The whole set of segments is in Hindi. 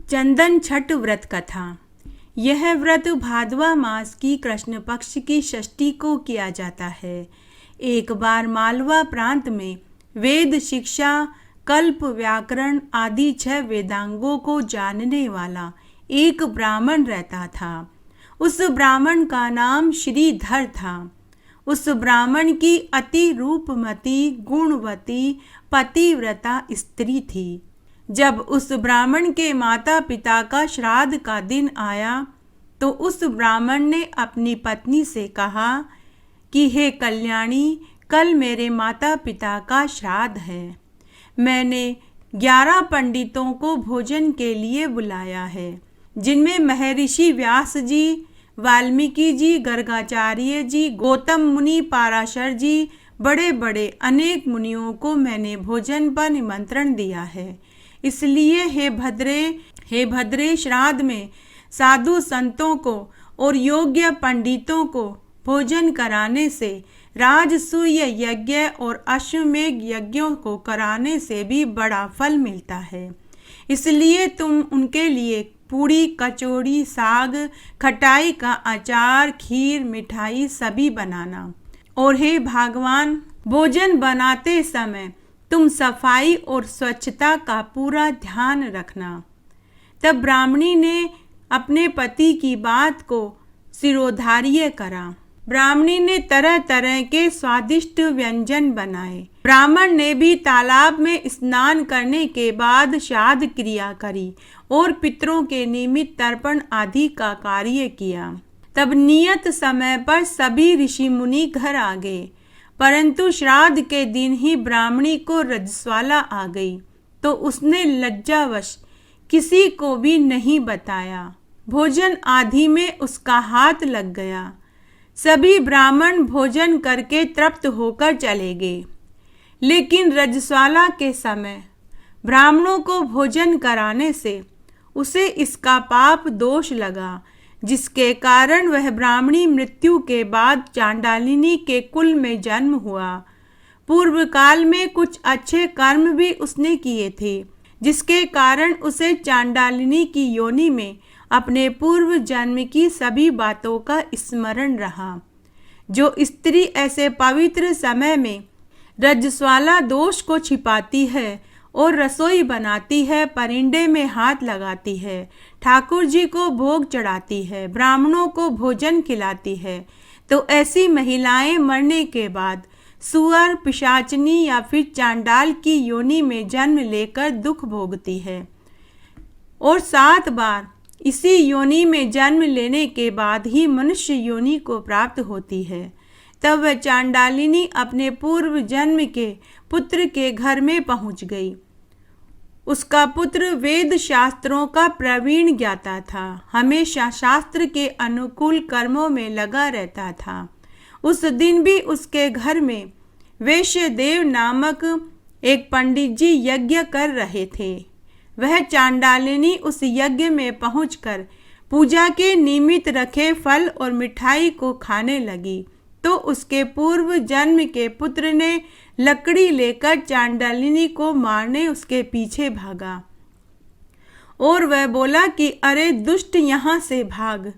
चंदन छठ व्रत कथा। यह व्रत भादवा मास की कृष्ण पक्ष की षष्ठी को किया जाता है। एक बार मालवा प्रांत में वेद शिक्षा, कल्प, व्याकरण आदि 6 वेदांगों को जानने वाला एक ब्राह्मण रहता था। उस ब्राह्मण का नाम श्रीधर था। उस ब्राह्मण की अति रूपमती, गुणवती, पतिव्रता स्त्री थी। जब उस ब्राह्मण के माता पिता का श्राद्ध का दिन आया तो उस ब्राह्मण ने अपनी पत्नी से कहा कि हे कल्याणी, कल मेरे माता पिता का श्राद्ध है। मैंने 11 पंडितों को भोजन के लिए बुलाया है, जिनमें महर्षि व्यास जी, वाल्मीकि जी, गर्गाचार्य जी, गौतम मुनि, पाराशर जी, बड़े बड़े अनेक मुनियों को मैंने भोजन पर निमंत्रण दिया है। इसलिए हे भद्रे, श्राद्ध में साधु संतों को और योग्य पंडितों को भोजन कराने से, राजसूय यज्ञ और अश्वमेध यज्ञों को कराने से भी बड़ा फल मिलता है। इसलिए तुम उनके लिए पूड़ी, कचौड़ी, साग, खटाई का अचार, खीर, मिठाई सभी बनाना। और हे भगवान, भोजन बनाते समय तुम सफाई और स्वच्छता का पूरा ध्यान रखना। तब ब्राह्मणी ने अपने पति की बात को शिरोधार्य करा। ब्राह्मणी ने तरह तरह के स्वादिष्ट व्यंजन बनाए। ब्राह्मण ने भी तालाब में स्नान करने के बाद श्राद्ध क्रिया करी और पितरों के निमित्त तर्पण आदि का कार्य किया। तब नियत समय पर सभी ऋषि मुनि घर आ गए, परंतु श्राद्ध के दिन ही ब्राह्मणी को रजस्वाला आ गई तो उसने लज्जावश किसी को भी नहीं बताया। भोजन आदि में उसका हाथ लग गया। सभी ब्राह्मण भोजन करके तृप्त होकर चले गए, लेकिन रजस्वाला के समय ब्राह्मणों को भोजन कराने से उसे इसका पाप दोष लगा, जिसके कारण वह ब्राह्मणी मृत्यु के बाद चांडालिनी के कुल में जन्म हुआ। पूर्व काल में कुछ अच्छे कर्म भी उसने किए थे, जिसके कारण उसे चांडालिनी की योनि में अपने पूर्व जन्म की सभी बातों का स्मरण रहा। जो स्त्री ऐसे पवित्र समय में रजस्वाला दोष को छिपाती है और रसोई बनाती है, परिंदे में हाथ लगाती है, ठाकुर जी को भोग चढ़ाती है, ब्राह्मणों को भोजन खिलाती है, तो ऐसी महिलाएं मरने के बाद सुअर, पिशाचनी या फिर चांडाल की योनि में जन्म लेकर दुख भोगती है और 7 बार इसी योनि में जन्म लेने के बाद ही मनुष्य योनि को प्राप्त होती है। तब वह चांडालिनी अपने पूर्व जन्म के पुत्र के घर में पहुंच गई। उसका पुत्र वेद शास्त्रों का प्रवीण ज्ञाता था, हमेशा शास्त्र के अनुकूल कर्मों में लगा रहता था। उस दिन भी उसके घर में वैश्यदेव नामक एक पंडित जी यज्ञ कर रहे थे। वह चांडालिनी उस यज्ञ में पहुंचकर पूजा के निमित्त रखे फल और मिठाई को खाने लगी तो उसके पूर्व जन्म के पुत्र ने लकड़ी लेकर चांडालिनी को मारने उसके पीछे भागा और वह बोला कि अरे दुष्ट, यहाँ से भाग।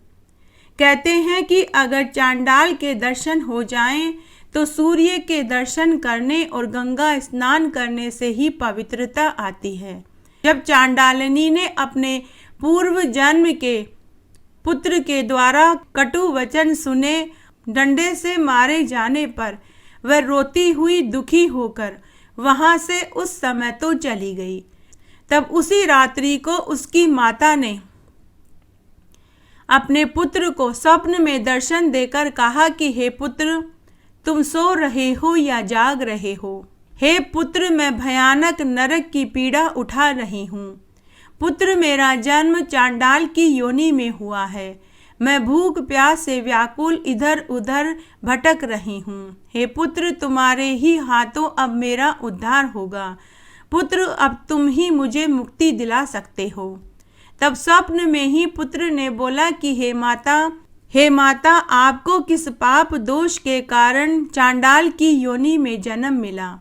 कहते हैं कि अगर चांडाल के दर्शन हो जाएं तो सूर्य के दर्शन करने और गंगा स्नान करने से ही पवित्रता आती है। जब चांडालिनी ने अपने पूर्व जन्म के पुत्र के द्वारा कटु वचन सुने, डंडे से मारे जाने पर वह रोती हुई दुखी होकर वहां से उस समय तो चली गई। तब उसी रात्रि को उसकी माता ने अपने पुत्र को स्वप्न में दर्शन देकर कहा कि हे पुत्र, तुम सो रहे हो या जाग रहे हो? हे पुत्र, मैं भयानक नरक की पीड़ा उठा रही हूँ। पुत्र, मेरा जन्म चांडाल की योनि में हुआ है। मैं भूख प्यास से व्याकुल इधर उधर भटक रही हूँ। हे पुत्र, तुम्हारे ही हाथों अब मेरा उद्धार होगा। पुत्र, अब तुम ही मुझे मुक्ति दिला सकते हो। तब स्वप्न में ही पुत्र ने बोला कि हे माता, आपको किस पाप दोष के कारण चांडाल की योनि में जन्म मिला?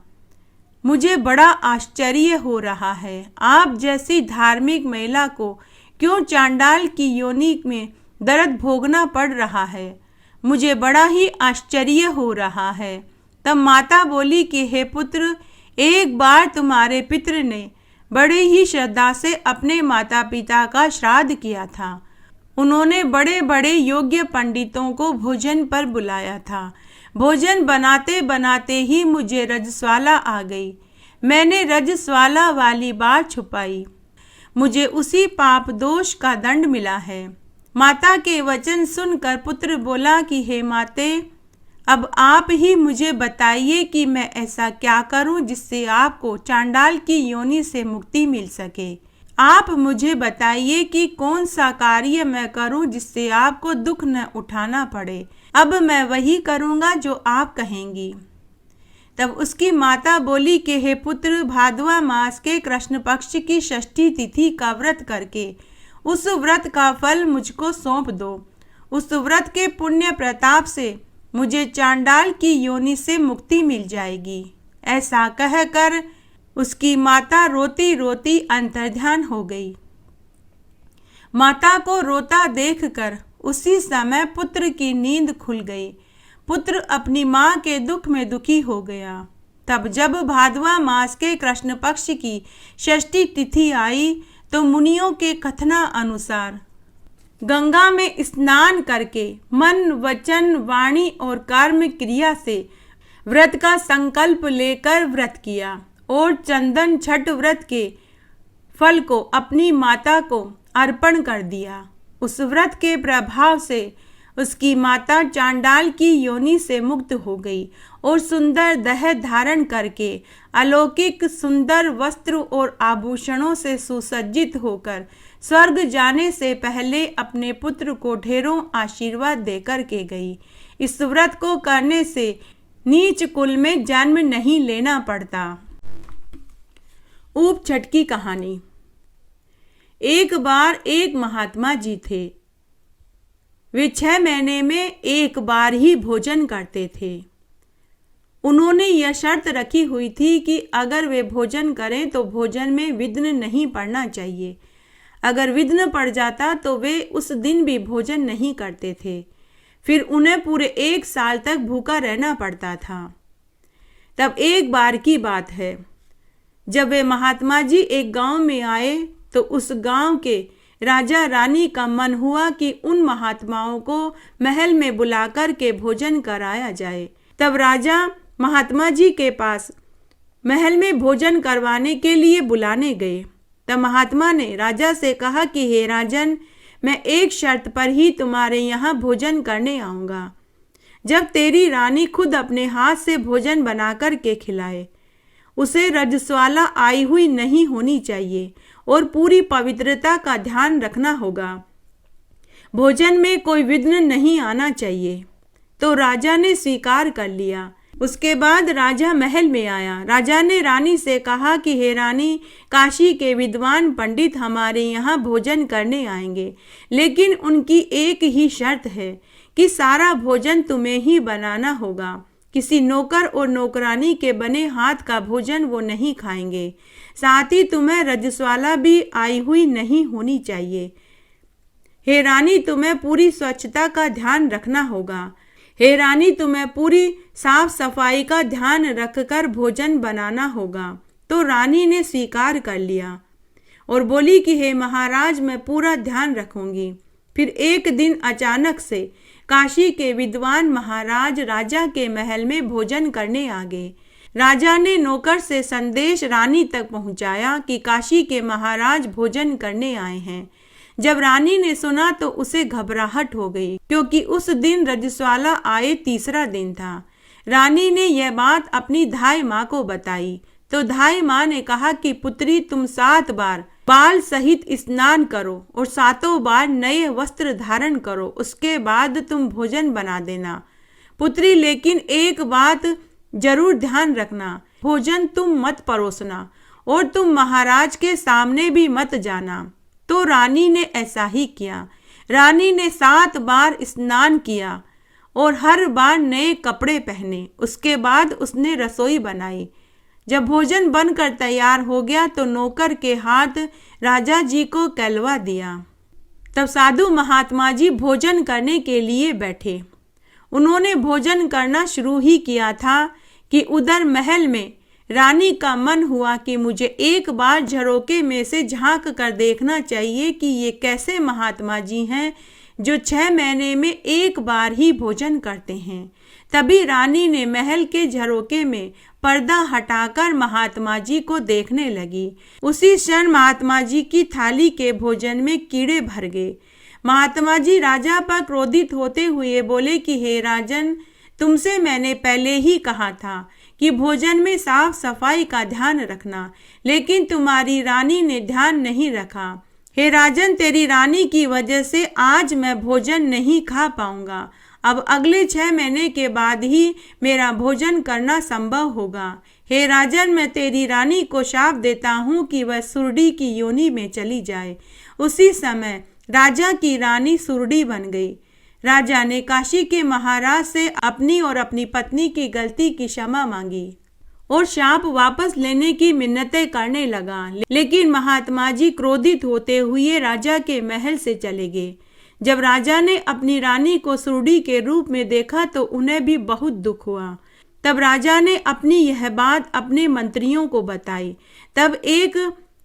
मुझे बड़ा आश्चर्य हो रहा है। आप जैसी धार्मिक महिला को क्यों चांडाल की योनि में दर्द भोगना पड़ रहा है? मुझे बड़ा ही आश्चर्य हो रहा है। तब माता बोली कि हे पुत्र, एक बार तुम्हारे पितर ने बड़े ही श्रद्धा से अपने माता पिता का श्राद्ध किया था। उन्होंने बड़े बड़े योग्य पंडितों को भोजन पर बुलाया था। भोजन बनाते बनाते ही मुझे रजस्वाला आ गई। मैंने रजस्वाला वाली बात छुपाई। मुझे उसी पाप दोष का दंड मिला है। माता के वचन सुनकर पुत्र बोला कि हे माते, अब आप ही मुझे बताइए कि मैं ऐसा क्या करूं जिससे आपको चांडाल की योनि से मुक्ति मिल सके। आप मुझे बताइए कि कौन सा कार्य मैं करूं जिससे आपको दुख न उठाना पड़े। अब मैं वही करूंगा जो आप कहेंगी। तब उसकी माता बोली कि हे पुत्र, भादवा मास के कृष्ण पक्ष की षष्ठी तिथि का व्रत करके उस व्रत का फल मुझको सौंप दो। उस व्रत के पुण्य प्रताप से मुझे चांडाल की योनि से मुक्ति मिल जाएगी। ऐसा कहकर उसकी माता रोती रोती अंतर्ध्यान हो गई। माता को रोता देखकर उसी समय पुत्र की नींद खुल गई। पुत्र अपनी माँ के दुख में दुखी हो गया। तब जब भादवा मास के कृष्ण पक्ष की षष्ठी तिथि आई तो मुनियों के कथना अनुसार गंगा में स्नान करके मन, वचन, वाणी और कर्म क्रिया से व्रत का संकल्प लेकर व्रत किया और चंदन छठ व्रत के फल को अपनी माता को अर्पण कर दिया। उस व्रत के प्रभाव से उसकी माता चांडाल की योनि से मुक्त हो गई और सुंदर देह धारण करके अलौकिक सुंदर वस्त्र और आभूषणों से सुसज्जित होकर स्वर्ग जाने से पहले अपने पुत्र को ढेरों आशीर्वाद देकर के गई। इस व्रत को करने से नीच कुल में जन्म नहीं लेना पड़ता। ऊप छठ की कहानी। एक बार एक महात्मा जी थे। वे 6 महीने में एक बार ही भोजन करते थे। उन्होंने यह शर्त रखी हुई थी कि अगर वे भोजन करें तो भोजन में विघ्न नहीं पड़ना चाहिए। अगर विघ्न पड़ जाता तो वे उस दिन भी भोजन नहीं करते थे। फिर उन्हें पूरे 1 साल तक भूखा रहना पड़ता था। तब एक बार की बात है, जब वे महात्मा जी एक गांव में आए तो उस गांव के राजा रानी का मन हुआ कि उन महात्माओं को महल में बुलाकर के भोजन कराया जाए। तब राजा महात्मा जी के पास महल में भोजन करवाने के लिए बुलाने गए। तब महात्मा ने राजा से कहा कि हे राजन, मैं एक शर्त पर ही तुम्हारे यहाँ भोजन करने आऊँगा। जब तेरी रानी खुद अपने हाथ से भोजन बनाकर के खिलाए। उसे रजस्वाला आई हुई नहीं होनी चाहिए और पूरी पवित्रता का ध्यान रखना होगा। भोजन में कोई विघ्न नहीं आना चाहिए। तो राजा ने स्वीकार कर लिया। उसके बाद राजा महल में आया। राजा ने रानी से कहा कि हे रानी, काशी के विद्वान पंडित हमारे यहाँ भोजन करने आएंगे, लेकिन उनकी एक ही शर्त है कि सारा भोजन तुम्हें ही बनाना होगा। किसी नौकर और नौकरानी के बने हाथ का भोजन वो नहीं खाएंगे। साथ ही तुम्हें रजस्वाला भी आई हुई नहीं होनी चाहिए। हे रानी, तुम्हें पूरी स्वच्छता का ध्यान रखना होगा। हे रानी, तुम्हें पूरी साफ सफाई का ध्यान रखकर भोजन बनाना होगा। तो रानी ने स्वीकार कर लिया और बोली कि हे महाराज, मैं पूरा ध्यान रखूंगी। फिर एक दिन अचानक से काशी के विद्वान महाराज राजा के महल में भोजन करने आ गए। राजा ने नौकर से संदेश रानी तक पहुंचाया कि काशी के महाराज भोजन करने आए हैं। जब रानी ने सुना तो उसे घबराहट हो गई, क्योंकि उस दिन रजस्वाला आए 3रा दिन था। रानी ने यह बात अपनी धाई माँ को बताई तो धाई माँ ने कहा कि पुत्री, तुम 7 बार बाल सहित स्नान करो और 7 बार नए वस्त्र धारण करो, उसके बाद तुम भोजन बना देना। पुत्री, लेकिन एक बात जरूर ध्यान रखना, भोजन तुम मत परोसना और तुम महाराज के सामने भी मत जाना। तो रानी ने ऐसा ही किया। रानी ने 7 बार स्नान किया और हर बार नए कपड़े पहने। उसके बाद उसने रसोई बनाई। जब भोजन बनकर तैयार हो गया तो नौकर के हाथ राजा जी को कहलवा दिया। तब साधु महात्मा जी भोजन करने के लिए बैठे। उन्होंने भोजन करना शुरू ही किया था कि उधर महल में रानी का मन हुआ कि मुझे एक बार झरोके में से झांक कर देखना चाहिए कि ये कैसे महात्मा जी हैं जो 6 महीने में एक बार ही भोजन करते हैं। तभी रानी ने महल के झरोके में पर्दा हटाकर महात्मा जी को देखने लगी। उसी क्षण महात्मा जी की थाली के भोजन में कीड़े भर गए। महात्मा जी राजा पर क्रोधित होते हुए बोले कि हे राजन, तुमसे मैंने पहले ही कहा था कि भोजन में साफ सफाई का ध्यान रखना, लेकिन तुम्हारी रानी ने ध्यान नहीं रखा। हे राजन, तेरी रानी की वजह से आज मैं भोजन नहीं खा पाऊंगा। अब अगले 6 महीने के बाद ही मेरा भोजन करना संभव होगा। हे राजन, मैं तेरी रानी को शाप देता हूँ कि वह सुरडी की योनि में चली जाए। उसी समय राजा की रानी सुरडी बन गई। राजा ने काशी के महाराज से अपनी और अपनी पत्नी की गलती की क्षमा मांगी और शाप वापस लेने की मिन्नतें करने लगा। लेकिन महात्मा जी क्रोधित होते हुए राजा के महल से चले गए। जब राजा ने अपनी रानी को सुरडी के रूप में देखा तो उन्हें भी बहुत दुख हुआ। तब राजा ने अपनी यह बात अपने मंत्रियों को बताई। तब एक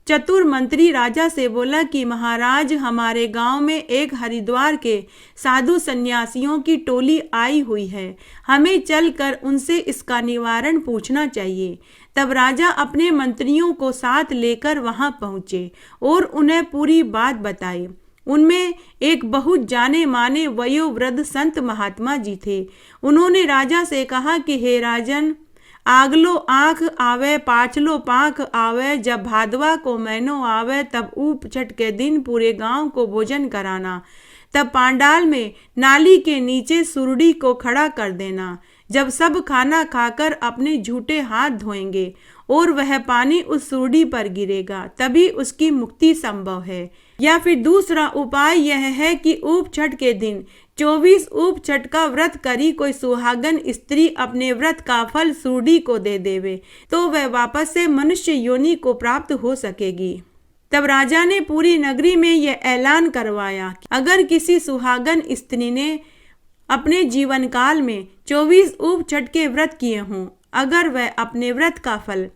चतुर मंत्री राजा से बोला कि महाराज, हमारे गांव में एक हरिद्वार के साधु सन्यासियों की टोली आई हुई है। हमें चलकर उनसे इसका निवारण पूछना चाहिए। तब राजा अपने मंत्रियों को साथ लेकर वहां पहुंचे और उन्हें पूरी बात बताई। उनमें एक बहुत जाने माने वयोवृद्ध संत महात्मा जी थे। उन्होंने राजा से कहा कि हे राजन, आगलो आँख आवे पाछलो पाँख आवे, जब भादवा को महीनो आवे तब ऊप छठ के दिन पूरे गांव को भोजन कराना। तब पांडाल में नाली के नीचे सुरडी को खड़ा कर देना। जब सब खाना खाकर अपने झूठे हाथ धोएंगे और वह पानी उस सुरडी पर गिरेगा, तभी उसकी मुक्ति संभव है। या फिर दूसरा उपाय यह है कि ऊप छठ के दिन 24 ऊप छठ का व्रत करी कोई सुहागन स्त्री अपने व्रत का फल सुरडी को दे देवे तो वह वापस से मनुष्य योनि को प्राप्त हो सकेगी। तब राजा ने पूरी नगरी में यह ऐलान करवाया कि अगर किसी सुहागन स्त्री ने अपने जीवन काल में 24 ऊप छठ के व्रत किए हों, अगर वह अपने व्रत का फल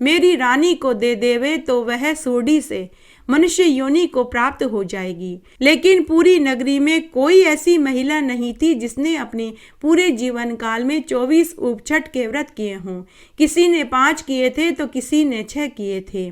मेरी रानी को दे देवे तो वह सुरडी से मनुष्य योनि को प्राप्त हो जाएगी। लेकिन पूरी नगरी में कोई ऐसी महिला नहीं थी जिसने अपने पूरे जीवन काल में 24 ऊप छठ के व्रत किए हों। किसी ने 5 किए थे तो किसी ने 6 किए थे।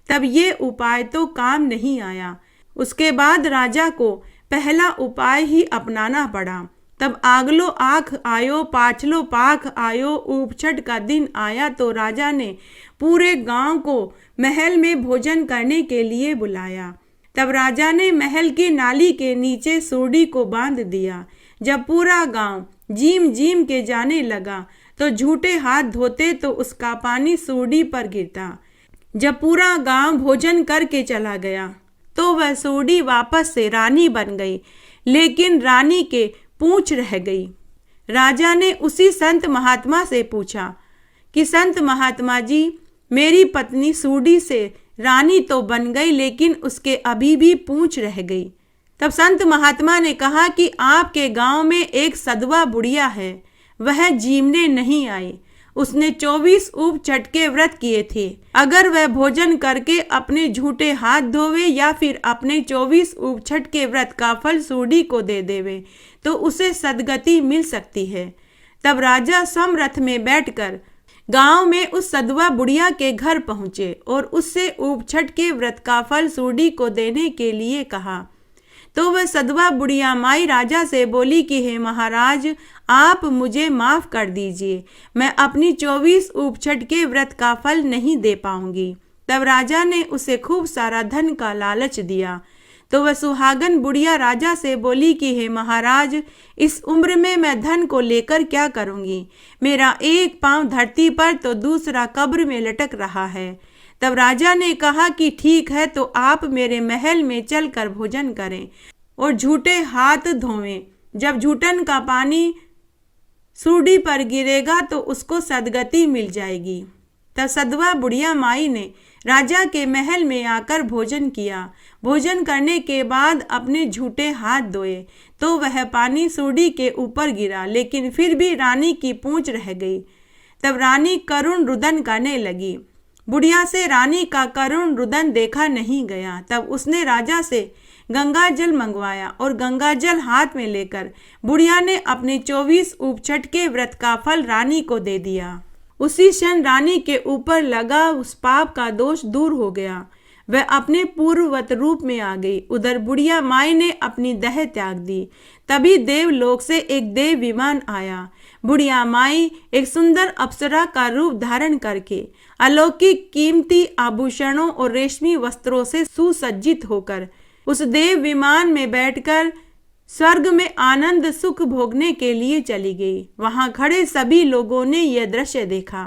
तब ये उपाय तो काम नहीं आया। उसके बाद राजा को पहला उपाय ही अपनाना पड़ा। तब आगलो आँख आयो पाछलो पाख आयो, ऊप छठ का दिन आया तो राजा ने पूरे गांव को महल में भोजन करने के लिए बुलाया। तब राजा ने महल की नाली के नीचे सुरडी को बांध दिया। जब पूरा गांव जीम जीम के जाने लगा तो झूठे हाथ धोते तो उसका पानी सुरडी पर गिरता। जब पूरा गांव भोजन करके चला गया तो वह सुरडी वापस से रानी बन गई, लेकिन रानी के पूंछ रह गई। राजा ने उसी संत महात्मा से पूछा कि संत महात्मा जी, मेरी पत्नी सुरडी से रानी तो बन गई लेकिन उसके अभी भी पूंछ रह गई। तब संत महात्मा ने कहा कि आपके गांव में एक सधवा बुढ़िया है, वह जीमने नहीं आई। उसने 24 ऊप छठ के व्रत किए थे। अगर वह भोजन करके अपने झूठे हाथ धोवे या फिर अपने 24 ऊप छठ के व्रत का फल सुरडी को दे देवे तो उसे सदगति मिल सकती है। तब राजा स्वयं रथ में बैठकर गांव में उस सधवा बुढ़िया के घर पहुंचे और उससे ऊप छठ के व्रत का फल सुरडी को देने के लिए कहा। तो वह सधवा बुढ़िया माई राजा से बोली कि हे महाराज, आप मुझे माफ कर दीजिए, मैं अपनी 24 ऊप छठ के व्रत का फल नहीं दे पाऊंगी। तब राजा ने उसे खूब सारा धन का लालच दिया। तो वह सुहागन बुढ़िया राजा से बोली कि हे महाराज, इस उम्र में मैं धन को लेकर क्या करूंगी? मेरा एक पांव धरती पर तो दूसरा कब्र में लटक रहा है। तब राजा ने कहा कि ठीक है, तो आप मेरे महल में चलकर भोजन करें और झूठे हाथ धोवें। जब झूठन का पानी सुरडी पर गिरेगा तो उसको सदगति मिल जाएगी। तब सधवा बुढ़िया माई ने राजा के महल में आकर भोजन किया। भोजन करने के बाद अपने झूठे हाथ धोए तो वह पानी सूढ़ी के ऊपर गिरा, लेकिन फिर भी रानी की पूंछ रह गई। तब रानी करुण रुदन करने लगी। बुढ़िया से रानी का करुण रुदन देखा नहीं गया। तब उसने राजा से गंगा जल मंगवाया और गंगा जल हाथ में लेकर बुढ़िया ने अपने 24 उपछट के व्रत का फल रानी को दे दिया। उसी क्षण रानी के ऊपर लगा उस पाप का दोष दूर हो गया। वह अपने पूर्ववत रूप में आ गई। उधर बुढ़िया माई ने अपनी देह त्याग दी। तभी देवलोक से एक देव विमान आया। बुढ़िया माई एक सुंदर अप्सरा का रूप धारण करके अलौकिक कीमती आभूषणों और रेशमी वस्त्रों से सुसज्जित होकर उस देव विमान में बैठकर स्वर्ग में आनंद सुख भोगने के लिए चली गई। वहां खड़े सभी लोगों ने यह दृश्य देखा।